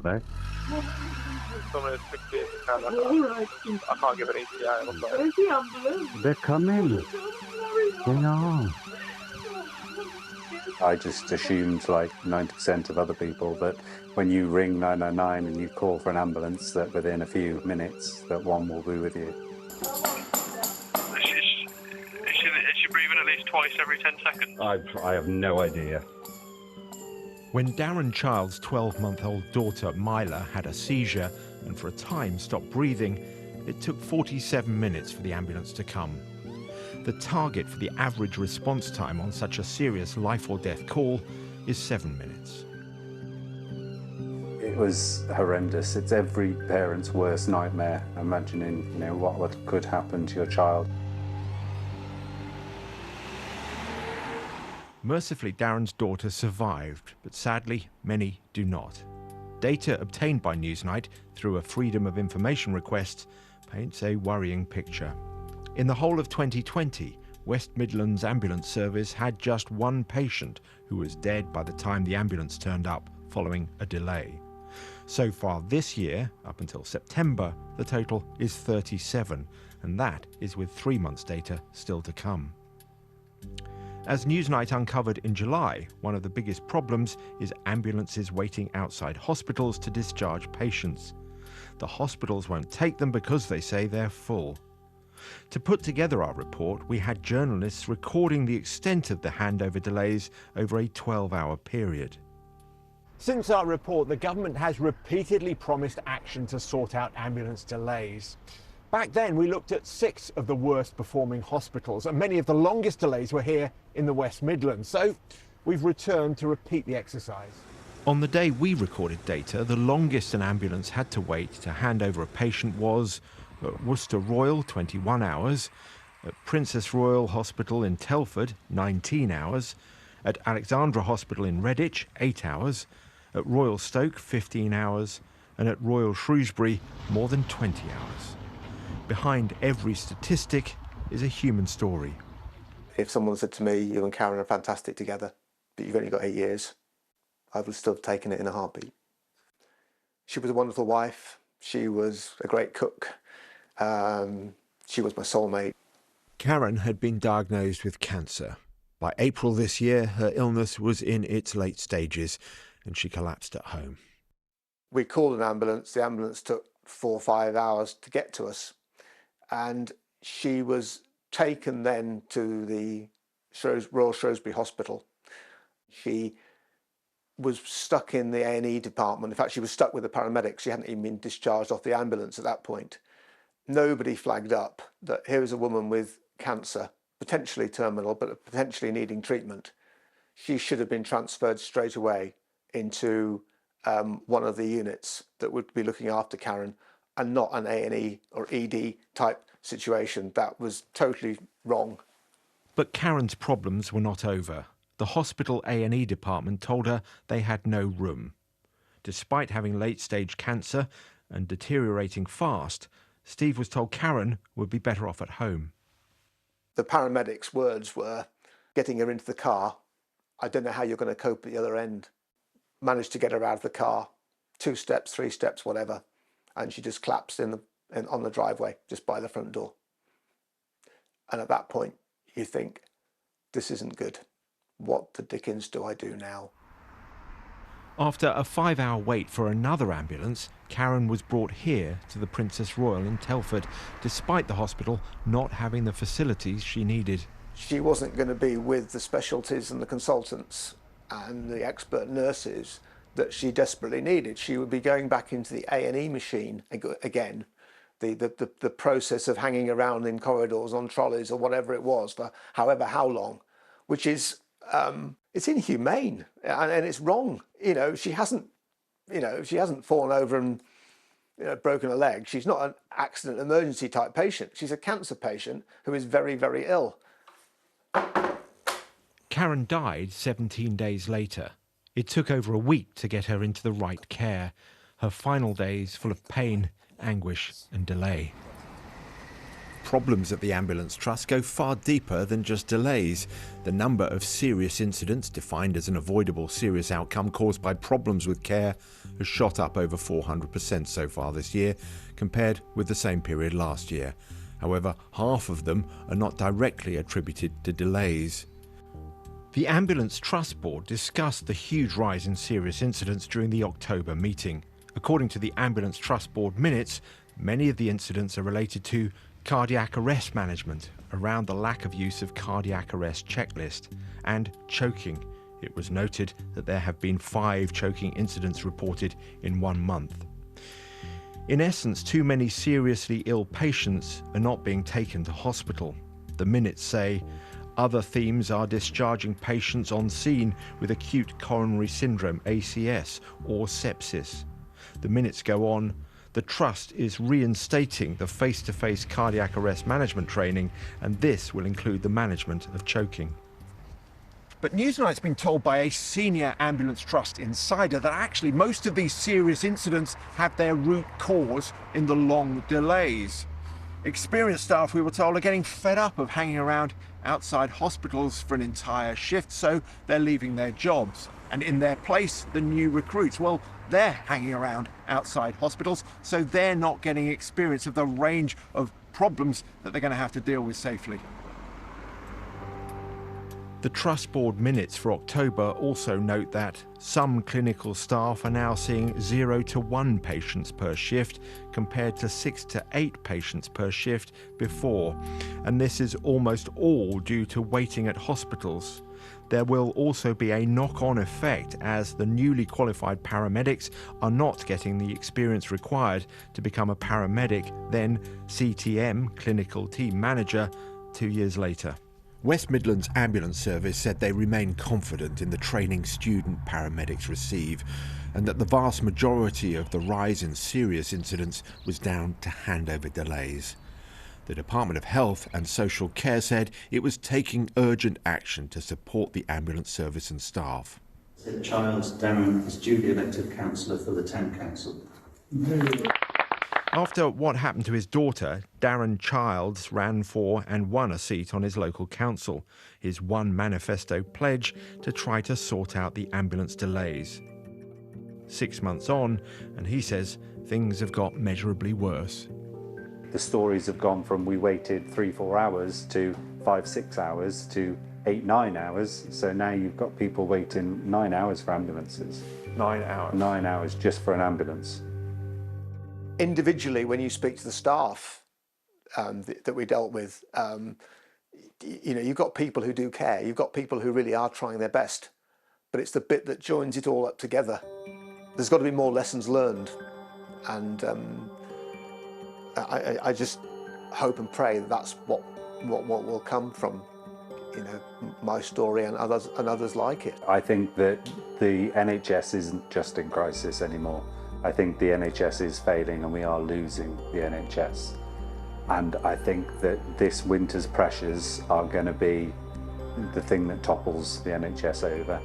they? Someone is 60 if you can. I can't give an ETA. I'm sorry. Where's the ambulance? They're coming. They are. I just assumed, like 90% of other people, that when you ring 999 and you call for an ambulance, that within a few minutes, that one will be with you. Is she breathing at least twice every 10 seconds? I have no idea. When Darren Childs' 12-month-old daughter, Mila, had a seizure and for a time stopped breathing, it took 47 minutes for the ambulance to come. The target for the average response time on such a serious life or death call is 7 minutes. It was horrendous. It's every parent's worst nightmare, imagining, what could happen to your child. Mercifully, Darren's daughter survived, but sadly, many do not. Data obtained by Newsnight through a Freedom of Information request paints a worrying picture. In the whole of 2020, West Midlands Ambulance Service had just one patient who was dead by the time the ambulance turned up following a delay. So far this year, up until September, the total is 37, and that is with 3 months' data still to come. As Newsnight uncovered in July, one of the biggest problems is ambulances waiting outside hospitals to discharge patients. The hospitals won't take them because they say they're full. To put together our report, we had journalists recording the extent of the handover delays over a 12-hour period. Since our report, the government has repeatedly promised action to sort out ambulance delays. Back then, we looked at 6 of the worst performing hospitals, and many of the longest delays were here in the West Midlands. So we've returned to repeat the exercise. On the day we recorded data, the longest an ambulance had to wait to hand over a patient was at Worcester Royal, 21 hours, at Princess Royal Hospital in Telford, 19 hours, at Alexandra Hospital in Redditch, 8 hours, at Royal Stoke, 15 hours, and at Royal Shrewsbury, more than 20 hours. Behind every statistic is a human story. If someone said to me, you and Karen are fantastic together, but you've only got 8 years, I would still have taken it in a heartbeat. She was a wonderful wife. She was a great cook. She was my soulmate. Karen had been diagnosed with cancer. By April this year, her illness was in its late stages, and she collapsed at home. We called an ambulance. The ambulance took 4 or 5 hours to get to us. And she was taken then to the Royal Shrewsbury Hospital. She was stuck in the A&E department. In fact, she was stuck with the paramedics. She hadn't even been discharged off the ambulance at that point. Nobody flagged up that here is a woman with cancer, potentially terminal, but potentially needing treatment. She should have been transferred straight away into one of the units that would be looking after Karen, and not an A&E or ED type situation. That was totally wrong. But Karen's problems were not over. The hospital A&E department told her they had no room. Despite having late-stage cancer and deteriorating fast, Steve was told Karen would be better off at home. The paramedics' words were, getting her into the car, I don't know how you're going to cope at the other end. Managed to get her out of the car, 2 steps, 3 steps, whatever, and she just collapsed on the driveway, just by the front door. And at that point, you think, this isn't good. What the dickens do I do now? After a 5-hour wait for another ambulance, Karen was brought here to the Princess Royal in Telford, despite the hospital not having the facilities she needed. She wasn't going to be with the specialties and the consultants and the expert nurses that she desperately needed. She would be going back into the A&E machine again, the process of hanging around in corridors on trolleys or whatever it was for how long, which is it's inhumane and it's wrong. She hasn't fallen over and broken a leg. She's not an accident emergency type patient. She's a cancer patient who is very, very ill. Karen died 17 days later. It took over a week to get her into the right care. Her final days full of pain, anguish and delay. Problems at the Ambulance Trust go far deeper than just delays. The number of serious incidents, defined as an avoidable serious outcome caused by problems with care, has shot up over 400% so far this year, compared with the same period last year. However, half of them are not directly attributed to delays. The Ambulance Trust Board discussed the huge rise in serious incidents during the October meeting. According to the Ambulance Trust Board minutes, many of the incidents are related to cardiac arrest management, around the lack of use of cardiac arrest checklist, and choking. It was noted that there have been 5 choking incidents reported in 1 month. In essence, too many seriously ill patients are not being taken to hospital. The minutes say, other themes are discharging patients on scene with acute coronary syndrome, ACS, or sepsis. The minutes go on, the Trust is reinstating the face-to-face cardiac arrest management training, and this will include the management of choking. But Newsnight's been told by a senior Ambulance Trust insider that actually most of these serious incidents have their root cause in the long delays. Experienced staff, we were told, are getting fed up of hanging around outside hospitals for an entire shift, so they're leaving their jobs. And in their place, the new recruits, well, they're hanging around outside hospitals, so they're not getting experience of the range of problems that they're going to have to deal with safely. The Trust Board minutes for October also note that some clinical staff are now seeing 0 to 1 patients per shift compared to 6 to 8 patients per shift before, and this is almost all due to waiting at hospitals. There will also be a knock-on effect as the newly qualified paramedics are not getting the experience required to become a paramedic, then CTM, Clinical Team Manager, 2 years later. West Midlands Ambulance Service said they remain confident in the training student paramedics receive, and that the vast majority of the rise in serious incidents was down to handover delays. The Department of Health and Social Care said it was taking urgent action to support the ambulance service and staff. Childs, Darren, is duly elected councillor for the Town Council. After what happened to his daughter, Darren Childs ran for and won a seat on his local council, his one manifesto pledge to try to sort out the ambulance delays. 6 months on, and he says things have got measurably worse. The stories have gone from we waited 3-4 hours to 5-6 hours to 8-9 hours. So now you've got people waiting 9 hours for ambulances. 9 hours? 9 hours just for an ambulance. Individually, when you speak to the staff that we dealt with, you know, you've got people who do care. You've got people who really are trying their best. But it's the bit that joins it all up together. There's got to be more lessons learned. And I just hope and pray that that's what will come from, you know, my story and others like it. I think that the NHS isn't just in crisis anymore. I think the NHS is failing and we are losing the NHS. And I think that this winter's pressures are going to be the thing that topples the NHS over.